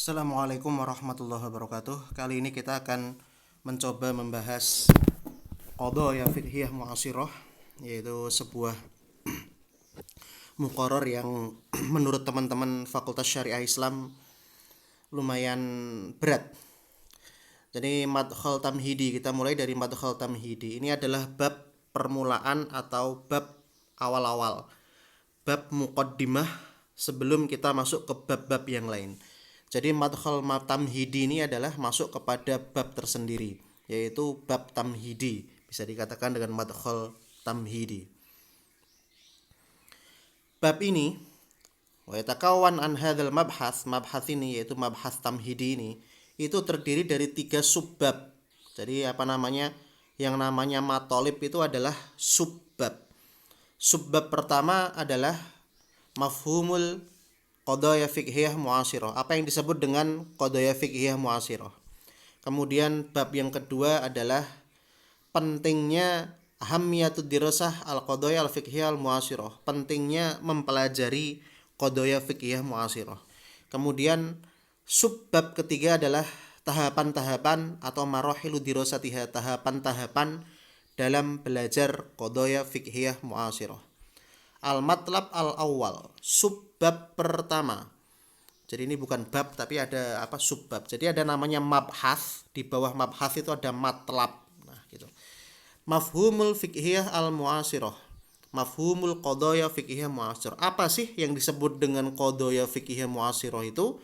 Assalamualaikum warahmatullahi wabarakatuh. Kali ini kita akan mencoba membahas qadaya fiqhiyah mu'asirah, yaitu sebuah muqarrar yang menurut teman-teman Fakultas Syariah Islam lumayan berat. Jadi madkhal tamhidi, kita mulai dari madkhal tamhidi. Ini adalah bab permulaan atau bab awal-awal, bab muqaddimah sebelum kita masuk ke bab-bab yang lain. Jadi madkhal tamhidi ini adalah masuk kepada bab tersendiri, yaitu bab tamhidi. Bisa dikatakan dengan madkhal tamhidi. Bab ini wa yatakawan an hadzal mabhas ini yaitu mabhas tamhidi ini itu terdiri dari 3 subbab. Jadi yang namanya matolib itu adalah subbab. Subbab pertama adalah mafhumul qadaya fiqhiyah mu'asirah. Apa yang disebut dengan qadaya fiqhiyah mu'asirah. Kemudian bab yang kedua adalah pentingnya ahamiyatud dirasah al-qadaya al-fiqhiyah al-mu'asirah. Pentingnya mempelajari qadaya fiqhiyah mu'asirah. Kemudian subbab ketiga adalah tahapan-tahapan atau marahilu dirasatiha, tahapan-tahapan dalam belajar qadaya fiqhiyah mu'asirah. Al-matlab al-awwal, subbab pertama. Jadi ini bukan bab tapi ada subbab. Jadi ada namanya mabhas, di bawah mabhas itu ada matlab. Nah, gitu. Mafhumul fiqhiyah al-mu'asirah. Mafhumul qadaya fiqhiyah mu'asirah. Apa sih yang disebut dengan qadaya fiqhiyah mu'asirah itu?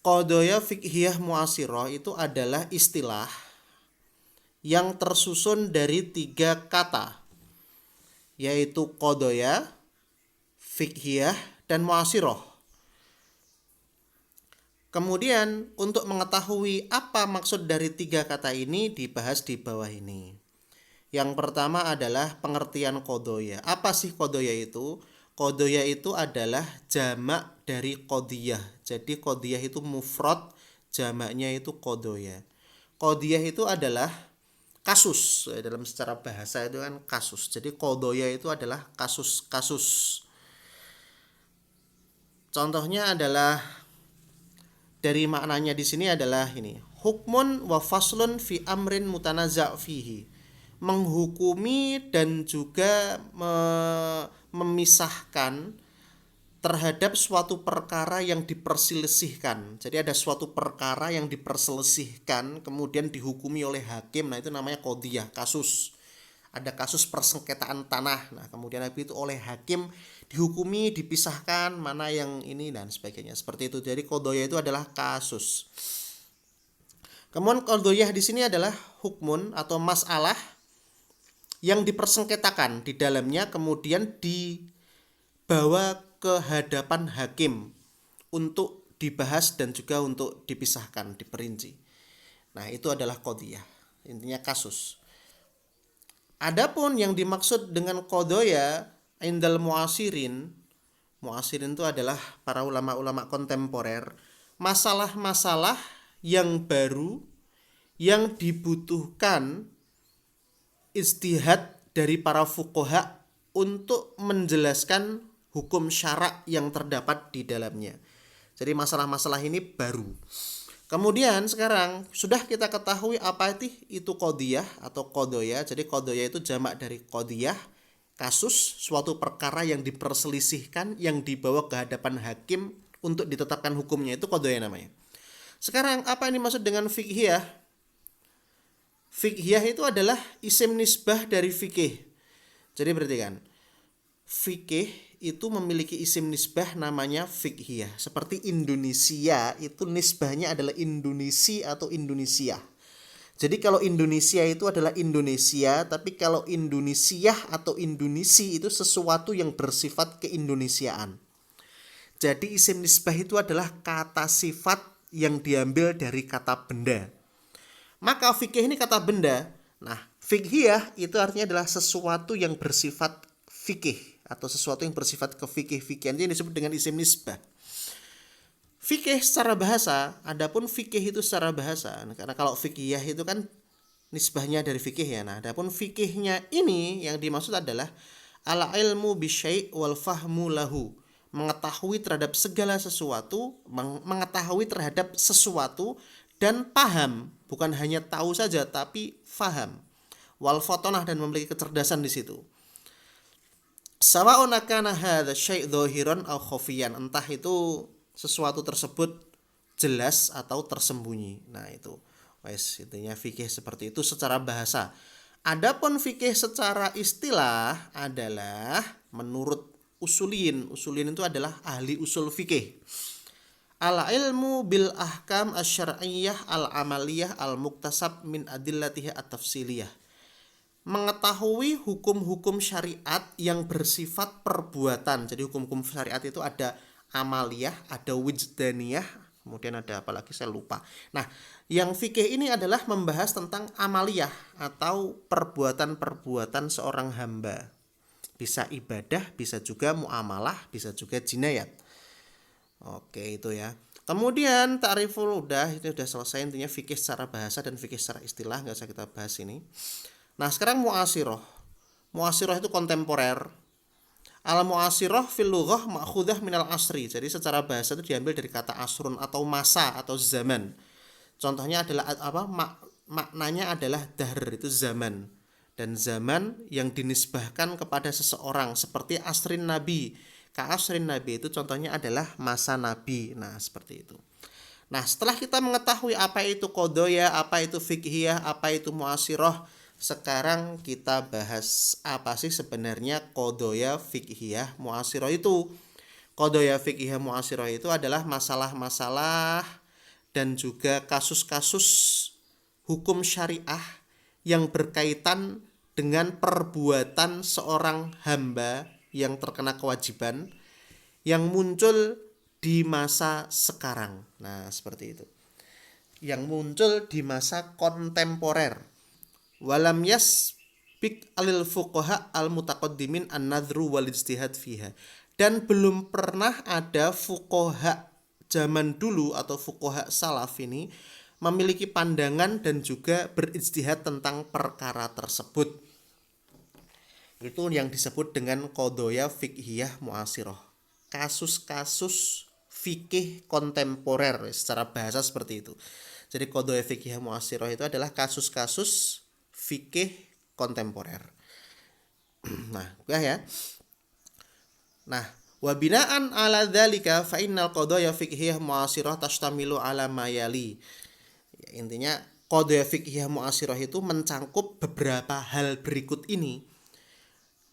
Qadaya fiqhiyah mu'asirah itu adalah istilah yang tersusun dari 3 kata, yaitu qadaya, fiqhiyah, dan mu'asirah. Kemudian untuk mengetahui apa maksud dari 3 kata ini dibahas di bawah ini. Yang pertama adalah pengertian qadaya. Apa sih qadaya itu? Qadaya itu adalah jamak dari qadiyah. Jadi qadiyah itu mufrad, jamaknya itu qadaya. Qadiyah itu adalah kasus, dalam secara bahasa itu kan kasus. Jadi qadaya itu adalah kasus-kasus. Contohnya adalah dari maknanya di sini adalah ini, hukmun wa faslun fi amrin mutanaza' fihi. Menghukumi dan juga memisahkan terhadap suatu perkara yang diperselisihkan. Jadi ada suatu perkara yang diperselisihkan kemudian dihukumi oleh hakim. Nah, itu namanya qadiyah, kasus. Ada kasus persengketaan tanah. Nah, kemudian habis itu oleh hakim dihukumi, dipisahkan mana yang ini dan sebagainya. Seperti itu. Jadi qadiyah itu adalah kasus. Kemudian qadiyah di sini adalah hukmun atau masalah yang dipersengketakan di dalamnya kemudian dibawa ke hadapan hakim untuk dibahas dan juga untuk dipisahkan, diperinci. Nah, itu adalah qadiyah. Intinya kasus. Adapun yang dimaksud dengan qadaya indal mu'asirin itu adalah para ulama-ulama kontemporer, masalah-masalah yang baru yang dibutuhkan ijtihad dari para fuqaha untuk menjelaskan hukum syarak yang terdapat di dalamnya. Jadi masalah-masalah ini baru. Kemudian sekarang sudah kita ketahui apa itu qadiyah atau qadaya. Jadi qadaya itu jamak dari qadiyah, kasus, suatu perkara yang diperselisihkan yang dibawa ke hadapan hakim untuk ditetapkan hukumnya, itu qadaya namanya. Sekarang apa yang dimaksud dengan fiqhiyah? Fiqhiyah itu adalah isim nisbah dari fikih. Jadi perhatikan, fikih itu memiliki isim nisbah namanya fiqhiyah. Seperti Indonesia itu nisbahnya adalah Indonesi atau Indonesia. Jadi kalau Indonesia itu adalah Indonesia, tapi kalau Indonesiah atau Indonesi itu sesuatu yang bersifat keindonesiaan. Jadi isim nisbah itu adalah kata sifat yang diambil dari kata benda. Maka fikih ini kata benda. Nah, fiqhiyah itu artinya adalah sesuatu yang bersifat fikih atau sesuatu yang bersifat kefikih-fikihan, yang disebut dengan isim nisbah. Fikih secara bahasa, adapun fikih itu secara bahasa. Nah, karena kalau fiqhiyah itu kan nisbahnya dari fikih ya. Nah, adapun fikihnya ini yang dimaksud adalah al ilmu bisyai' wal fahmu lahu. mengetahui terhadap segala sesuatu, mengetahui terhadap sesuatu dan paham, bukan hanya tahu saja tapi faham. Wal fatonah, dan memiliki kecerdasan di situ. Sawa'un kana hadza syai' dhahiran aw khafiyan, entah itu sesuatu tersebut jelas atau tersembunyi. Nah, itu. Wes, intinya fikih seperti itu secara bahasa. Adapun fikih secara istilah adalah menurut usulin. Usulin itu adalah ahli usul fikih. Al ilmu bil ahkam asy-syar'iyyah al-amaliyah al-muktasab min adillatiha at-tafsiliyah. Mengetahui hukum-hukum syariat yang bersifat perbuatan. Jadi hukum-hukum syariat itu ada amaliyah, ada wijdaniyah, kemudian ada apa lagi saya lupa. Nah, yang fikih ini adalah membahas tentang amaliyah atau perbuatan-perbuatan seorang hamba. Bisa ibadah, bisa juga muamalah, bisa juga jinayat. Oke, itu ya. Kemudian ta'riful udah, itu udah selesai intinya fikih secara bahasa dan fikih secara istilah, nggak usah kita bahas ini. Nah, sekarang mu'asirah. Mu'asirah itu kontemporer. Al mu'asirah fil lughah ma'khudah minal asri. Jadi secara bahasa itu diambil dari kata asrun atau masa atau zaman. Contohnya adalah apa? Maknanya adalah dahr, itu zaman. Dan zaman yang dinisbahkan kepada seseorang seperti asrin nabi. Ka asrin nabi itu contohnya adalah masa nabi. Nah, seperti itu. Nah, setelah kita mengetahui apa itu qadoya, apa itu fiqhiyah, apa itu mu'asirah, sekarang kita bahas apa sih sebenarnya qadoya, fiqhiyah, mu'asirah itu. Qadoya, fiqhiyah, mu'asirah itu adalah masalah-masalah dan juga kasus-kasus hukum syariah yang berkaitan dengan perbuatan seorang hamba yang terkena kewajiban yang muncul di masa sekarang. Nah, seperti itu. Yang muncul di masa kontemporer. Walam yasbik alil fuqaha al mutaqaddimin an-nadhru wal ijtihad fiha. Dan belum pernah ada fuqaha zaman dulu atau fuqaha salaf ini memiliki pandangan dan juga berijtihad tentang perkara tersebut. Itu yang disebut dengan qadoya fiqhiyah mu'asirah. Kasus-kasus fikih kontemporer secara bahasa seperti itu. Jadi qadoya fiqhiyah mu'asirah itu adalah kasus-kasus fikih kontemporer. Nah, udah ya. Nah, wa bina'an ala dzalika fa innal qadaya fiqhiyah mu'asirah tashtamilu ala mayali. Ya, intinya qadaya fiqhiyah mu'asirah itu mencangkup beberapa hal berikut ini.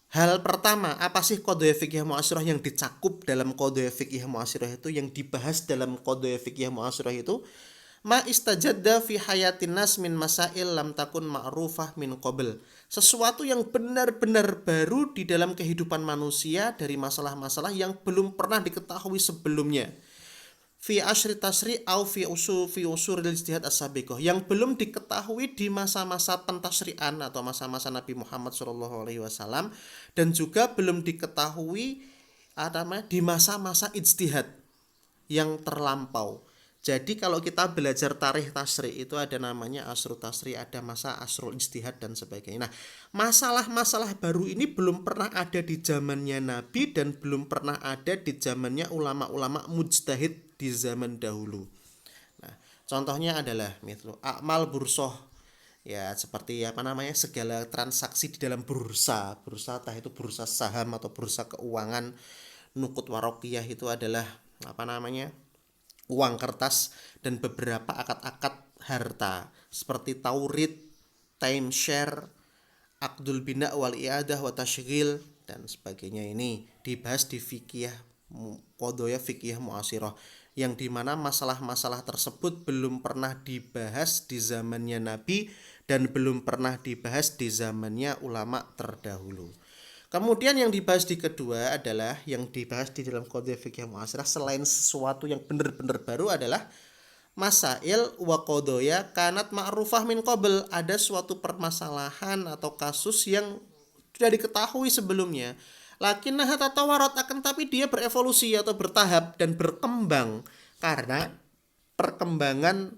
Hal pertama, apa sih qadaya fiqhiyah mu'asirah yang dicakup dalam qadaya fiqhiyah mu'asirah itu, yang dibahas dalam qadaya fiqhiyah mu'asirah itu? Ma istajadda fi hayatin nas min masail lam takun ma'rufah min qabl. Sesuatu yang benar-benar baru di dalam kehidupan manusia dari masalah-masalah yang belum pernah diketahui sebelumnya. Fi asyri tasri au fi usuril ijtihad as-sabiqah, yang belum diketahui di masa-masa pentasri'an atau masa-masa Nabi Muhammad SAW, dan juga belum diketahui di masa-masa ijtihad yang terlampau. Jadi kalau kita belajar tarikh tasri itu ada namanya asrul tasri, ada masa asrul ijtihad dan sebagainya. Nah, masalah-masalah baru ini belum pernah ada di zamannya Nabi dan belum pernah ada di zamannya ulama-ulama mujtahid di zaman dahulu. Nah, contohnya adalah a'mal bursoh. Ya, seperti segala transaksi di dalam bursa. Bursa entah itu bursa saham atau bursa keuangan. Nukut warokiyah itu adalah uang kertas, dan beberapa akad-akad harta seperti taurid, timeshare, akdul bina wal iadah wa tasygil dan sebagainya. Ini dibahas di fikih qadoya fikih mu'asirah, yang dimana masalah-masalah tersebut belum pernah dibahas di zamannya Nabi dan belum pernah dibahas di zamannya ulama terdahulu. Kemudian yang dibahas di kedua adalah yang dibahas di dalam qadoya fikih mu'asirah selain sesuatu yang benar-benar baru adalah masail wa qadoya kanat ma'rufah min qabl. Ada suatu permasalahan atau kasus yang sudah diketahui sebelumnya, lakinnaha tatawarat, akan tapi dia berevolusi atau bertahap dan berkembang karena perkembangan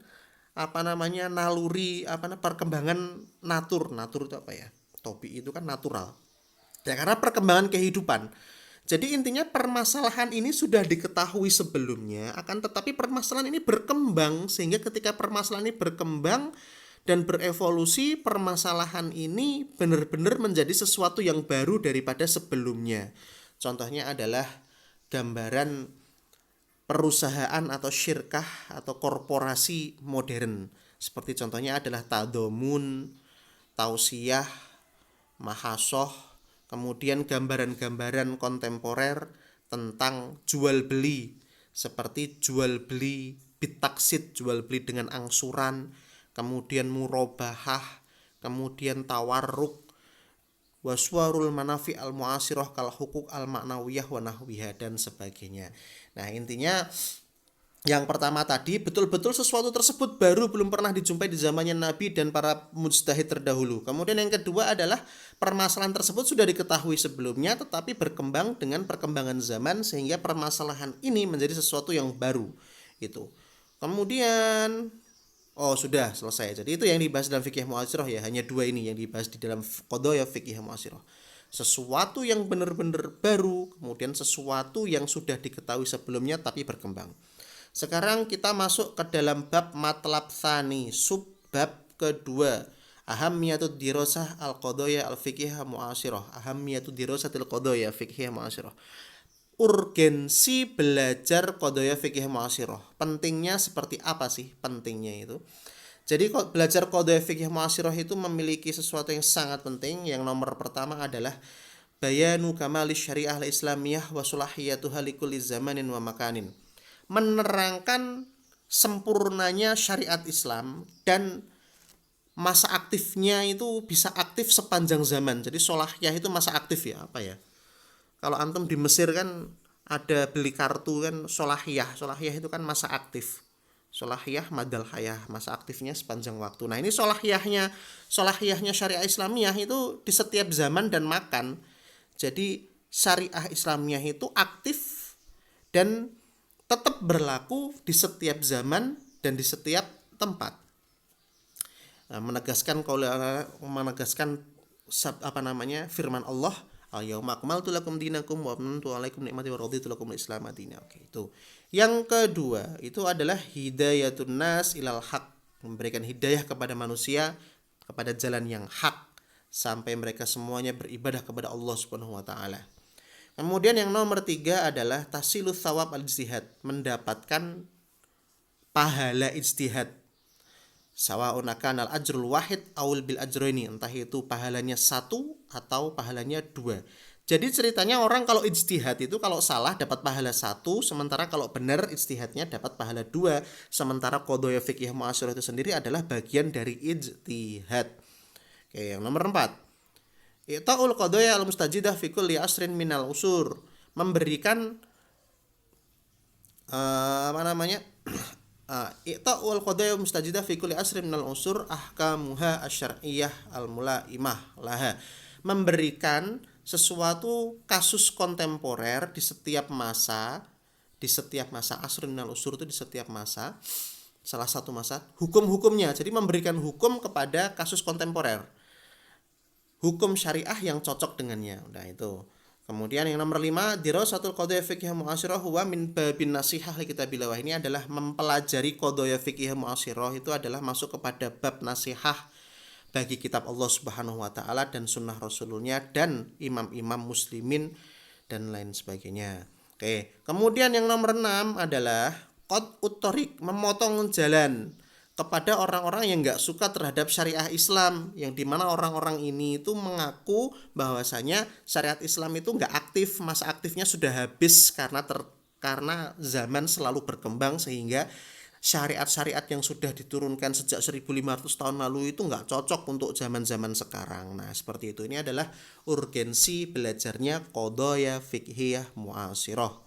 naluri perkembangan natur itu apa ya? Topik itu kan natural. Ya, karena perkembangan kehidupan. Jadi intinya permasalahan ini sudah diketahui sebelumnya, akan tetapi permasalahan ini berkembang, sehingga ketika permasalahan ini berkembang dan berevolusi, permasalahan ini benar-benar menjadi sesuatu yang baru daripada sebelumnya. Contohnya adalah gambaran perusahaan atau syirkah atau korporasi modern. Seperti contohnya adalah tadomun, tausiyah, mahasoh, kemudian gambaran-gambaran kontemporer tentang jual beli, seperti jual beli bitaksid, jual beli dengan angsuran, kemudian murobahah, kemudian tawarruk, waswarul manafi al muasirah kal hukuk al maknawiyah wa nahwiha, dan sebagainya. Nah, intinya yang pertama tadi, betul-betul sesuatu tersebut baru, belum pernah dijumpai di zamannya Nabi dan para mujtahid terdahulu. Kemudian yang kedua adalah permasalahan tersebut sudah diketahui sebelumnya tetapi berkembang dengan perkembangan zaman sehingga permasalahan ini menjadi sesuatu yang baru. Itu. Kemudian sudah selesai. Jadi itu yang dibahas dalam fikih mu'asirah ya, hanya dua ini yang dibahas di dalam qadaya fikih mu'asirah. Sesuatu yang benar-benar baru, kemudian sesuatu yang sudah diketahui sebelumnya tapi berkembang. Sekarang kita masuk ke dalam bab matlab tsani, subbab kedua. Ahammiyatud dirasah al-qadaya al-fiqhiyah mu'asirah. Ahammiyatud dirasatil qadaya fiqhiyah mu'asirah. Urgensi belajar qadaya fiqhiyah mu'asirah. Pentingnya seperti apa sih pentingnya itu? Jadi belajar qadaya fiqhiyah mu'asirah itu memiliki sesuatu yang sangat penting. Yang nomor pertama adalah bayanu kamali syariah al-islamiyah wa sulahiyatuha likulli zamanin wa makanin. Menerangkan sempurnanya syariat Islam dan masa aktifnya itu bisa aktif sepanjang zaman. Jadi solahiyah itu masa aktif ya, apa ya? Kalau antum di Mesir kan ada beli kartu kan solahiyah. Solahiyah itu kan masa aktif. Solahiyah madal hayah, masa aktifnya sepanjang waktu. Nah, ini solahiyahnya syariah Islamiyah itu di setiap zaman dan makan. Jadi syariah Islamiyah itu aktif dan tetap berlaku di setiap zaman dan di setiap tempat. Menegaskan firman Allah, al-yauma akmaltu lakum dinakum wa atmamtu alaikum ni'mati wa raditu lakum al-islam madina. Oke, itu. Yang kedua, itu adalah hidayatun nas ilal haq, memberikan hidayah kepada manusia kepada jalan yang hak sampai mereka semuanya beribadah kepada Allah Subhanahu wa taala. Kemudian yang nomor 3 adalah tasilus thawab al-ijtihad, mendapatkan pahala ijtihad. Sawa'un kana al-ajrul wahid aul bil ajraini, entah itu pahalanya 1 atau pahalanya 2. Jadi ceritanya orang kalau ijtihad itu kalau salah dapat pahala 1, sementara kalau benar ijtihadnya dapat pahala 2. Sementara qadaya fiqih mu'asirah itu sendiri adalah bagian dari ijtihad. Oke, yang nomor 4. I'ta'ul qadaya al-mustajidah fi kulli asrin minal usur, memberikan I'ta'ul qadaya al-mustajidah fi kulli asrin minal usur ahkamuha asy-syar'iyyah al-mulaimah laha, memberikan sesuatu kasus kontemporer di setiap masa asrun minal usur itu di setiap masa, salah satu masa, hukum-hukumnya. Jadi memberikan hukum kepada kasus kontemporer, hukum syariah yang cocok dengannya. Nah, itu. Kemudian yang nomor 5, dirasatul qadaya fiqhiyah mu'asirah huwa min babin nasihah li kitabillah. Ini adalah mempelajari qadaya fiqhiyah mu'asirah itu adalah masuk kepada bab nasihah bagi kitab Allah Subhanahu wa taala dan sunnah Rasulnya dan imam-imam muslimin dan lain sebagainya. Oke. Kemudian yang nomor 6 adalah qat'ut thariq, memotong jalan kepada orang-orang yang enggak suka terhadap syariah Islam, yang dimana orang-orang ini itu mengaku bahwasanya syariat Islam itu enggak aktif, masa aktifnya sudah habis karena zaman selalu berkembang sehingga syariat-syariat yang sudah diturunkan sejak 1500 tahun lalu itu enggak cocok untuk zaman-zaman sekarang. Nah, seperti itu. Ini adalah urgensi belajarnya qadaya fiqhiyah mu'asirah.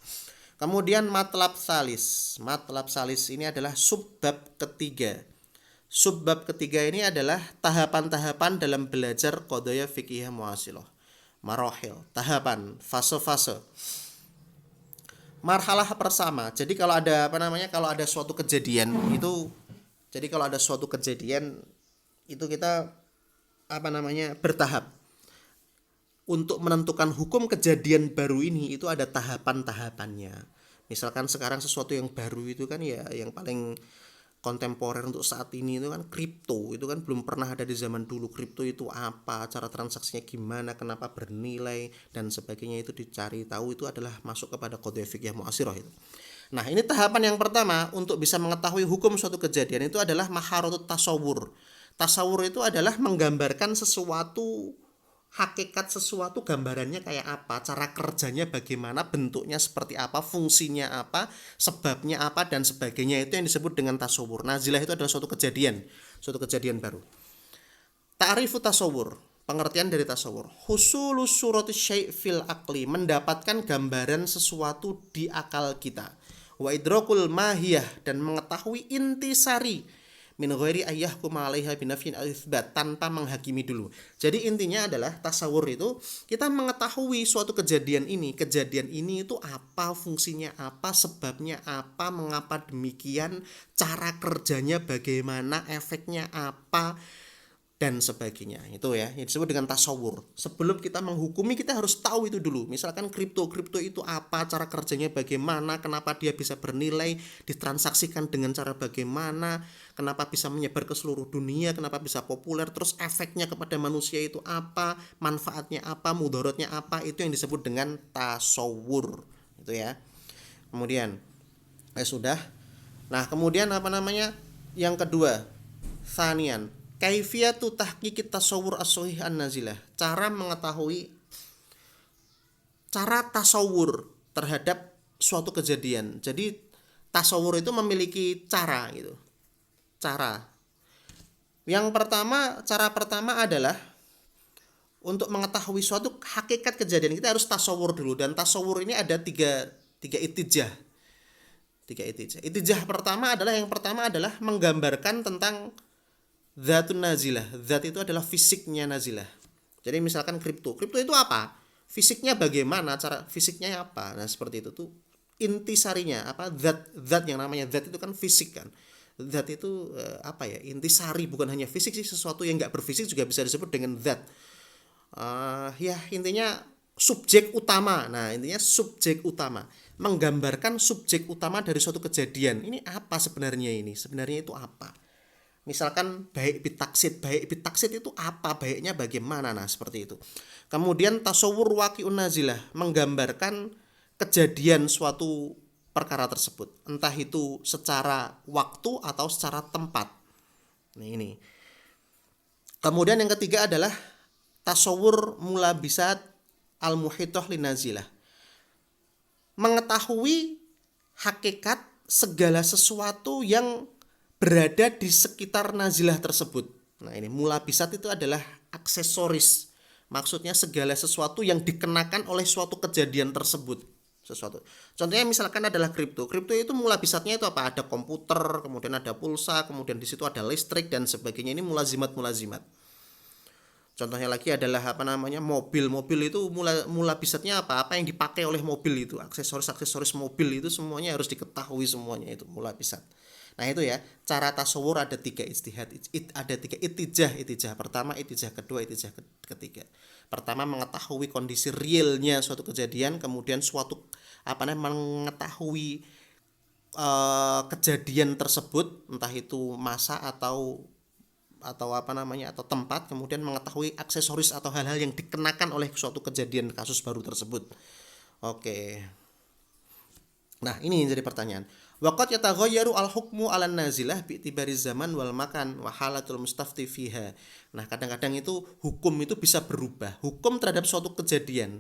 Kemudian matlab salis. Matlab salis ini adalah subbab ketiga. Subbab ketiga ini adalah tahapan-tahapan dalam belajar qadaya fiqhiyah mu'asirah. Marahil, tahapan, fase-fase. Marhalah pertama. Jadi kalau ada suatu kejadian itu, kita bertahap. untuk menentukan hukum kejadian baru ini itu ada tahapan-tahapannya. Misalkan sekarang sesuatu yang baru itu kan ya yang paling kontemporer untuk saat ini itu kan kripto, itu kan belum pernah ada di zaman dulu. Kripto itu apa, cara transaksinya gimana, kenapa bernilai dan sebagainya, itu dicari tahu, itu adalah masuk kepada kode fikih mu'asirah itu. Nah, ini tahapan yang pertama untuk bisa mengetahui hukum suatu kejadian itu adalah maharatut tasawur. Tasawur itu adalah menggambarkan sesuatu, hakikat sesuatu, gambarannya kayak apa, cara kerjanya bagaimana, bentuknya seperti apa, fungsinya apa, sebabnya apa dan sebagainya, itu yang disebut dengan tasawur. Nazilah itu adalah suatu kejadian baru. Ta'rifu tasawur, pengertian dari tasawur. Husulus surati syai' fil aqli, mendapatkan gambaran sesuatu di akal kita. Wa idrakul mahiyah, dan mengetahui intisari min ghairi ayyahkum 'alaiha binafyin al-itsbat, tanpa menghakimi dulu. Jadi intinya adalah tasawur itu kita mengetahui suatu kejadian ini itu apa, fungsinya apa, sebabnya apa, mengapa demikian, cara kerjanya bagaimana, efeknya apa dan sebagainya. Itu ya yang disebut dengan tasawur. Sebelum kita menghukumi kita harus tahu itu dulu. Misalkan kripto itu apa, cara kerjanya bagaimana, kenapa dia bisa bernilai, ditransaksikan dengan cara bagaimana, kenapa bisa menyebar ke seluruh dunia, kenapa bisa populer, terus efeknya kepada manusia itu apa, manfaatnya apa, mudaratnya apa, itu yang disebut dengan tasawur. Itu ya. Kemudian sudah. Nah, kemudian yang kedua, sanian, kaifiyatu tahqiqit tasawur as-shahih an-nazilah. Cara mengetahui cara tasawur terhadap suatu kejadian. Jadi tasawur itu memiliki cara gitu. Cara pertama adalah untuk mengetahui suatu hakikat kejadian kita harus tasawur dulu, dan tasawur ini ada tiga itijah. Itijah pertama adalah menggambarkan tentang zatun nazilah. Zat itu adalah fisiknya nazilah. Jadi misalkan kripto itu apa? Fisiknya bagaimana, cara fisiknya apa? Nah, seperti itu tuh intisarinya apa? Zat yang namanya zat itu kan fisik kan. Zat itu intisari, bukan hanya fisik sih, sesuatu yang enggak berfisik juga bisa disebut dengan zat. Intinya subjek utama. Nah, intinya subjek utama, menggambarkan subjek utama dari suatu kejadian. Ini apa sebenarnya ini? Sebenarnya itu apa? Misalkan baik bitaksid itu apa, baiknya bagaimana, nah seperti itu. Kemudian tasawur waqi'un nazilah, menggambarkan kejadian suatu perkara tersebut, entah itu secara waktu atau secara tempat. Ini. Kemudian yang ketiga adalah tasawur mulabisat al-muhithah linazilah, mengetahui hakikat segala sesuatu yang berada di sekitar nazilah tersebut. Nah, ini mulabisat itu adalah aksesoris. Maksudnya segala sesuatu yang dikenakan oleh suatu kejadian tersebut. Contohnya misalkan adalah kripto. Kripto itu mulabisatnya itu apa? Ada komputer, kemudian ada pulsa, kemudian di situ ada listrik dan sebagainya. Ini mulazimat. Contohnya lagi adalah mobil. Mobil itu mulabisatnya apa? Apa yang dipakai oleh mobil itu, aksesoris mobil itu semuanya harus diketahui semuanya, itu mulabisat. Nah, itu ya, cara tasawur ada tiga ijtihad, ada tiga itijah pertama, itijah kedua, itijah ketiga. Pertama mengetahui kondisi realnya suatu kejadian, kemudian mengetahui kejadian tersebut, entah itu masa atau tempat, kemudian mengetahui aksesoris atau hal-hal yang dikenakan oleh suatu kejadian kasus baru tersebut. Oke. Nah, ini yang jadi pertanyaan. Waqad yataghayyaru al-hukmu 'alan nazilah bi'tibari zaman wal makan wa halatul mustafti fiha. Nah, kadang-kadang itu hukum itu bisa berubah. Hukum terhadap suatu kejadian.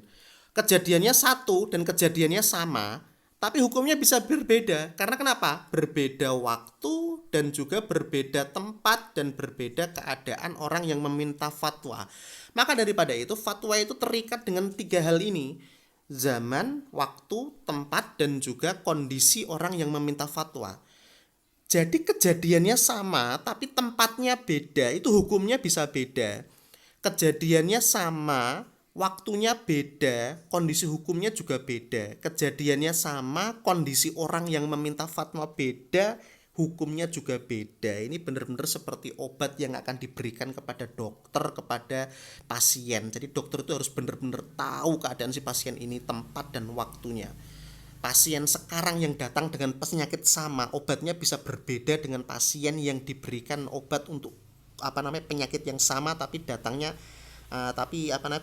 Kejadiannya satu dan kejadiannya sama, tapi hukumnya bisa berbeda. Karena kenapa? Berbeda waktu dan juga berbeda tempat dan berbeda keadaan orang yang meminta fatwa. Maka daripada itu, fatwa itu terikat dengan tiga hal ini: zaman, waktu, tempat, dan juga kondisi orang yang meminta fatwa. Jadi kejadiannya sama tapi tempatnya beda, itu hukumnya bisa beda. Kejadiannya sama, waktunya beda, kondisi hukumnya juga beda. Kejadiannya sama, kondisi orang yang meminta fatwa beda, hukumnya juga beda. Ini benar-benar seperti obat yang akan diberikan kepada dokter, kepada pasien. Jadi dokter itu harus benar-benar tahu keadaan si pasien ini, tempat dan waktunya. Pasien sekarang yang datang dengan penyakit sama, obatnya bisa berbeda dengan pasien yang diberikan obat untuk penyakit yang sama tapi datangnya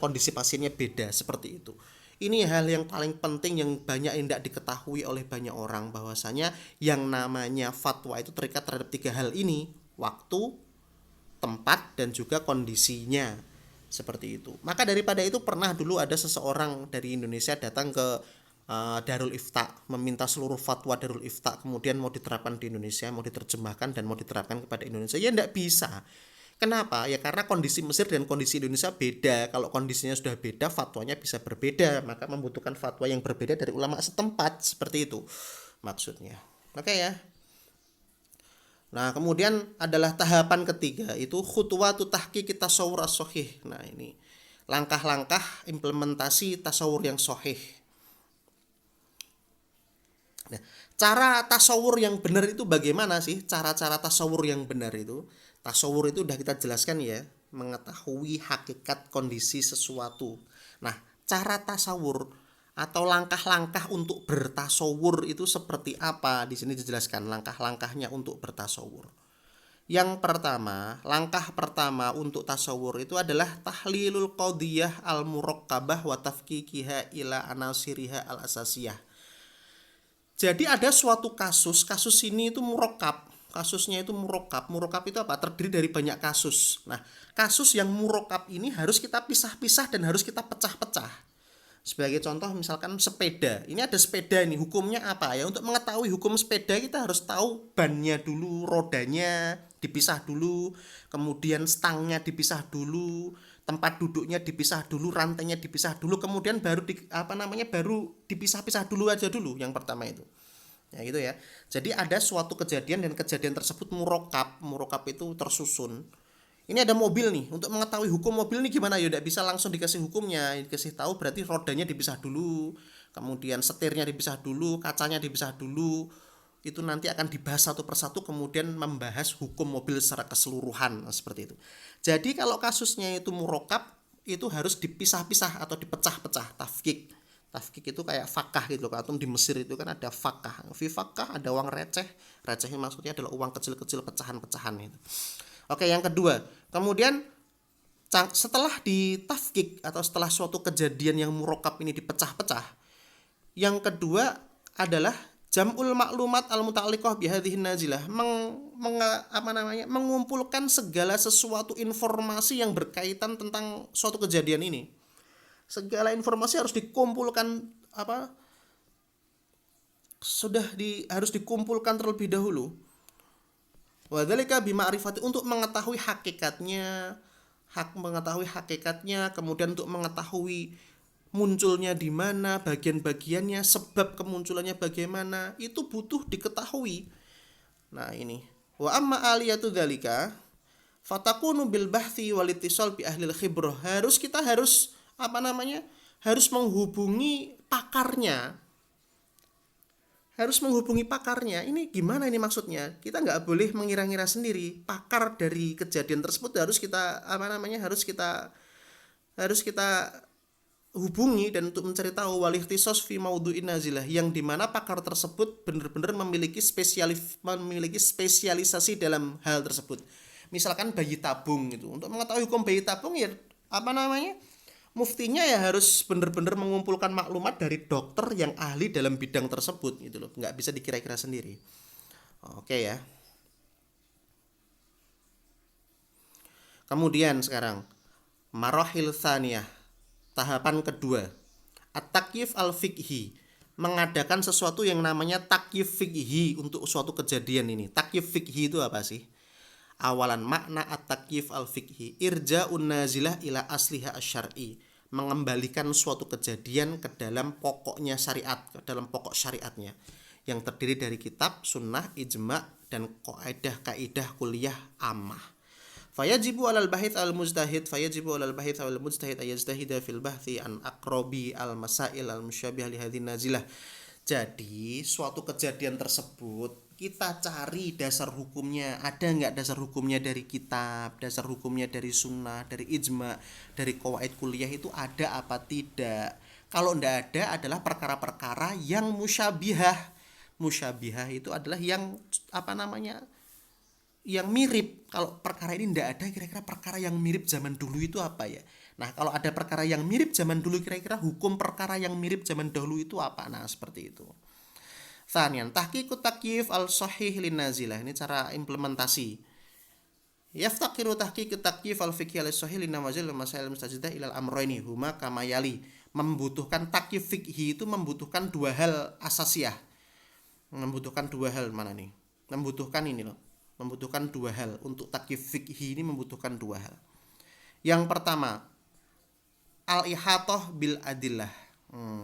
kondisi pasiennya beda, seperti itu. Ini hal yang paling penting yang banyak tidak diketahui oleh banyak orang, bahwasanya yang namanya fatwa itu terikat terhadap tiga hal ini: waktu, tempat, dan juga kondisinya, seperti itu. Maka daripada itu, pernah dulu ada seseorang dari Indonesia datang ke Darul Ifta, meminta seluruh fatwa Darul Ifta kemudian mau diterapkan di Indonesia, mau diterjemahkan dan mau diterapkan kepada Indonesia. Ya tidak bisa. Kenapa? Ya karena kondisi Mesir dan kondisi Indonesia beda. Kalau kondisinya sudah beda, fatwanya bisa berbeda. Maka membutuhkan fatwa yang berbeda dari ulama setempat. Seperti itu maksudnya. Oke ya. Nah, kemudian adalah tahapan ketiga, itu khutwatu tahqiq tasawwur as-shahih. Nah, ini langkah-langkah implementasi tasawur yang sahih. Nah, cara tasawur yang benar itu bagaimana sih? Cara-cara tasawur yang benar itu. Tasawur itu udah kita jelaskan ya, mengetahui hakikat kondisi sesuatu. Nah, cara tasawur atau langkah-langkah untuk bertasawur itu seperti apa? Di sini dijelaskan langkah-langkahnya untuk bertasawur. Yang pertama, langkah pertama untuk tasawur itu adalah tahlilul qadiyah al-murakkabah wa tafkikiha ila anasiriha al-asasiyah. Jadi ada suatu kasus ini itu murakkab. Kasusnya itu murakkab. Murakkab itu apa? Terdiri dari banyak kasus. Nah, kasus yang murakkab ini harus kita pisah-pisah dan harus kita pecah-pecah. Sebagai contoh misalkan sepeda. Ini ada sepeda ini, hukumnya apa ya? Untuk mengetahui hukum sepeda kita harus tahu bannya dulu, rodanya dipisah dulu, kemudian stangnya dipisah dulu, tempat duduknya dipisah dulu, rantainya dipisah dulu, kemudian baru baru dipisah-pisah dulu aja dulu yang pertama itu. Ya gitu ya. Jadi ada suatu kejadian dan kejadian tersebut murakkab. Murakkab itu tersusun. Ini ada mobil nih, untuk mengetahui hukum mobil nih gimana ya, tidak bisa langsung dikasih hukumnya, dikasih tahu berarti rodanya dipisah dulu, kemudian setirnya dipisah dulu, kacanya dipisah dulu. Itu nanti akan dibahas satu persatu, kemudian membahas hukum mobil secara keseluruhan, seperti itu. Jadi kalau kasusnya itu murakkab, itu harus dipisah-pisah atau dipecah-pecah, tafkik. Tafkik itu kayak fakah gitu loh. Kalau di Mesir itu kan ada fakah. Fi fakah ada uang receh. Recehnya maksudnya adalah uang kecil-kecil pecahan-pecahan itu. Oke, yang kedua, kemudian setelah ditafkik atau setelah suatu kejadian yang murakkab ini dipecah-pecah, yang kedua adalah jam'ul maklumat al-muta'alliqah bihadhihin nazilah, mengumpulkan segala sesuatu informasi yang berkaitan tentang suatu kejadian ini. Segala informasi harus dikumpulkan harus dikumpulkan terlebih dahulu. Wadzalika bima'rifati, untuk mengetahui hakikatnya, kemudian untuk mengetahui munculnya di mana, bagian-bagiannya, sebab kemunculannya bagaimana, itu butuh diketahui. Nah, ini. Wa amma aliyatu dzalika fatakunu bil bahthi wal ittisal bi ahlil khibrah. Kita harus menghubungi pakarnya. Ini gimana ini maksudnya? Kita nggak boleh mengira-ngira sendiri. Pakar dari kejadian tersebut harus kita hubungi dan untuk mencari tahu walihtisos fi maudhu'in nazilah, yang dimana pakar tersebut benar-benar memiliki spesialisasi dalam hal tersebut. Misalkan bayi tabung gitu. Untuk mengetahui hukum bayi tabung ya muftinya ya harus benar-benar mengumpulkan maklumat dari dokter yang ahli dalam bidang tersebut gitu loh, nggak bisa dikira-kira sendiri. Oke ya. Kemudian sekarang marahil tsaniyah, tahapan kedua, at-takyif al-fiqhi, mengadakan sesuatu yang namanya takyif fiqhi untuk suatu kejadian ini. Takyif fiqhi itu apa sih? Awalan makna at-takyif al-fiqhi irja'un nazilah ila asliha asy-syar'i, mengembalikan suatu kejadian ke dalam pokoknya syariat, ke dalam pokok syariatnya yang terdiri dari kitab, sunnah, ijma' dan kaidah kuliah ammah. Fayajibu 'alal bahits al-mujtahid ayajtahida fil bahthi an aqrabi al-masail al-musyabihah li hadhihi nazilah. Jadi suatu kejadian tersebut kita cari dasar hukumnya, ada nggak dasar hukumnya dari kitab, dasar hukumnya dari sunnah, dari ijma, dari qawaid kuliah itu ada apa tidak. Kalau nggak ada adalah perkara-perkara yang musyabihah. Musyabihah itu adalah yang apa namanya, yang mirip. Kalau perkara ini nggak ada, kira-kira perkara yang mirip zaman dulu itu apa ya. Nah kalau ada perkara yang mirip zaman dulu, kira-kira hukum perkara yang mirip zaman dahulu itu apa. Nah seperti itu. Tsaniyan, tahqiqut takyif al-sahih lin-nazilah. Ini cara implementasi. Yaftaqiru tahqiqut takyif al-fiqhi al-sahih lin-nawazil wal masail mustajidah ilal amrayni huma kama yali. Membutuhkan takyif fikhi itu membutuhkan dua hal asasiyah. Membutuhkan dua hal mana nih? Membutuhkan ini loh. Membutuhkan dua hal. Untuk takyif fikhi ini membutuhkan dua hal. Yang pertama, al-ihatah bil adillah.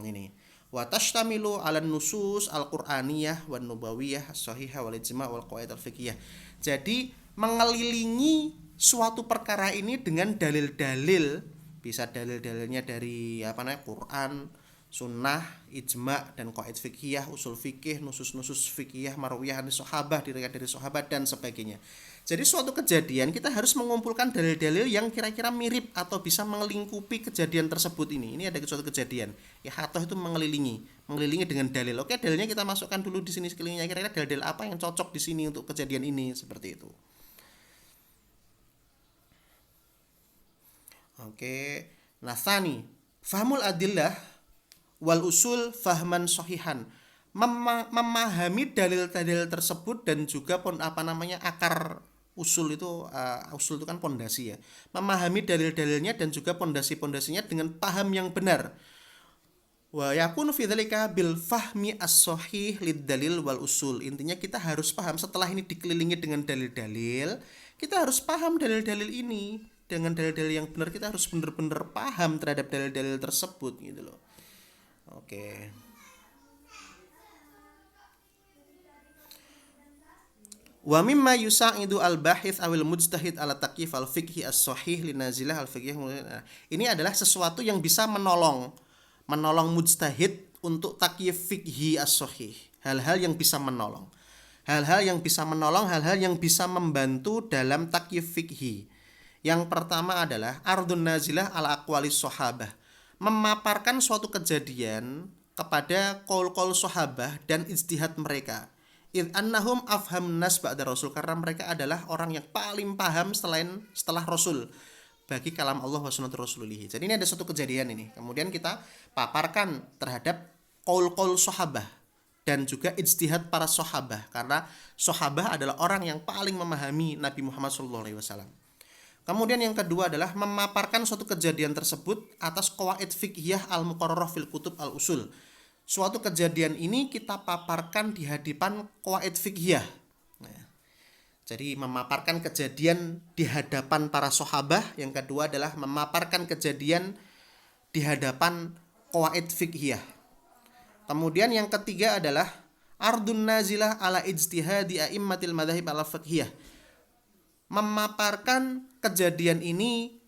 Ini wa tashtamilu 'ala nusus al-qur'aniyah wan nubawiyah as-sahihah wal ijma' wal qawaid al-fiqhiyah. Jadi mengelilingi suatu perkara ini dengan dalil-dalil, bisa dalil-dalilnya dari apa namanya Quran, sunnah, ijma' dan qawaid fiqhiyah, usul fikih, nusus-nusus fikih marwiyah dari sahabat, diriwayat dari sahabat dan sebagainya. Jadi suatu kejadian kita harus mengumpulkan dalil-dalil yang kira-kira mirip atau bisa melingkupi kejadian tersebut ini. Ini ada suatu kejadian. Ya hatah itu mengelilingi dengan dalil. Oke, dalilnya kita masukkan dulu di sini sekelilingnya. Kira-kira dalil apa yang cocok di sini untuk kejadian ini, seperti itu. Oke. Nasani, fahmul adillah wal usul fahman sahihan. Memahami dalil-dalil tersebut dan juga akar usul itu kan pondasi ya. Memahami dalil-dalilnya dan juga pondasi-pondasinya dengan paham yang benar. Wa yakunu fi dzalika bil fahmi as-sahih lid dalil wal usul. Intinya kita harus paham setelah ini dikelilingi dengan dalil-dalil, kita harus paham dalil-dalil ini. Dengan dalil-dalil yang benar kita harus benar-benar paham terhadap dalil-dalil tersebut gitu loh. Oke. Wa mimma yusa'idu al-bahith awil mujtahid ala takyif al-fiqhi as-sahih linazilah al-fiqhiyah. Ini adalah sesuatu yang bisa menolong mujtahid untuk takyif fiqhi as-sahih. Hal-hal yang bisa menolong. Hal-hal yang bisa membantu dalam takyif fiqhi. Yang pertama adalah ardun nazilah ala aqwalis sahabah. Memaparkan suatu kejadian kepada qaul-qaul sahabah dan ijtihad mereka. Id annahum afham nas ba'da rasul, karena mereka adalah orang yang paling paham setelah rasul bagi kalam Allah wa sunnatur rasulih. Jadi ini ada suatu kejadian ini, kemudian kita paparkan terhadap qaul-qaul sahabah dan juga ijtihad para sahabah, karena sahabah adalah orang yang paling memahami Nabi Muhammad SAW. Kemudian yang kedua adalah memaparkan suatu kejadian tersebut atas qawaid fiqhiyah al-muqarrarah fil kutub al-usul. Suatu kejadian ini kita paparkan di hadapan qawaid fiqhiyah. Nah, jadi memaparkan kejadian di hadapan para sahabah. Yang kedua adalah memaparkan kejadian di hadapan qawaid fiqhiyah. Kemudian yang ketiga adalah ardun nazilah ala ijtihadi a'immatil madzhab al fiqhiyah. Memaparkan kejadian ini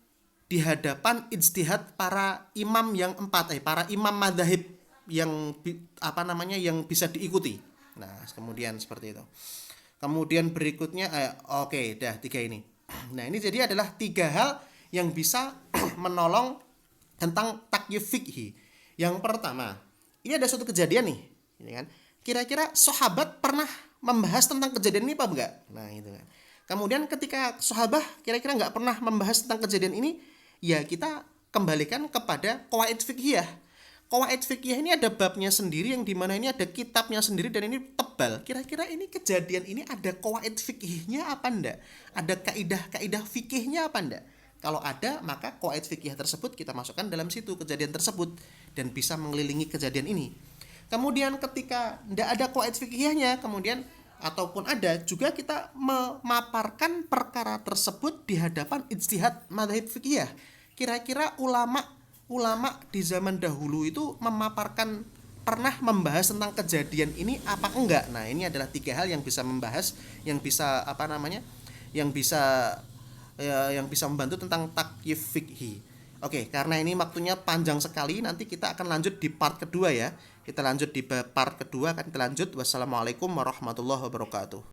di hadapan ijtihad para imam yang para imam madzhab yang yang bisa diikuti. Nah, kemudian seperti itu. Kemudian berikutnya tiga ini. Nah, ini jadi adalah tiga hal yang bisa menolong tentang takyif fikhi. Yang pertama, ini ada suatu kejadian nih, ini kan. Kira-kira sahabat pernah membahas tentang kejadian ini apa enggak? Nah, itu kan. Kemudian ketika sahabat kira-kira enggak pernah membahas tentang kejadian ini, ya kita kembalikan kepada qawaid fiqhiyah. Qawaid fikih ini ada babnya sendiri, yang dimana ini ada kitabnya sendiri dan ini tebal. Kira-kira ini kejadian ini ada qawaid fikihnya apa enggak? Ada kaidah fikihnya apa enggak? Kalau ada, maka qawaid fikih tersebut kita masukkan dalam situ kejadian tersebut dan bisa mengelilingi kejadian ini. Kemudian ketika enggak ada qawaid fikihnya, kemudian ataupun ada juga kita memaparkan perkara tersebut di hadapan ijtihad madzhab fikih. Kira-kira ulama di zaman dahulu itu pernah membahas tentang kejadian ini apa enggak? Nah, ini adalah tiga hal yang bisa membahas, yang bisa yang bisa membantu tentang takyif fikhi. Oke, karena ini waktunya panjang sekali, nanti kita akan lanjut di part kedua ya. Kita lanjut di part kedua, akan kita lanjut. Wassalamualaikum warahmatullahi wabarakatuh.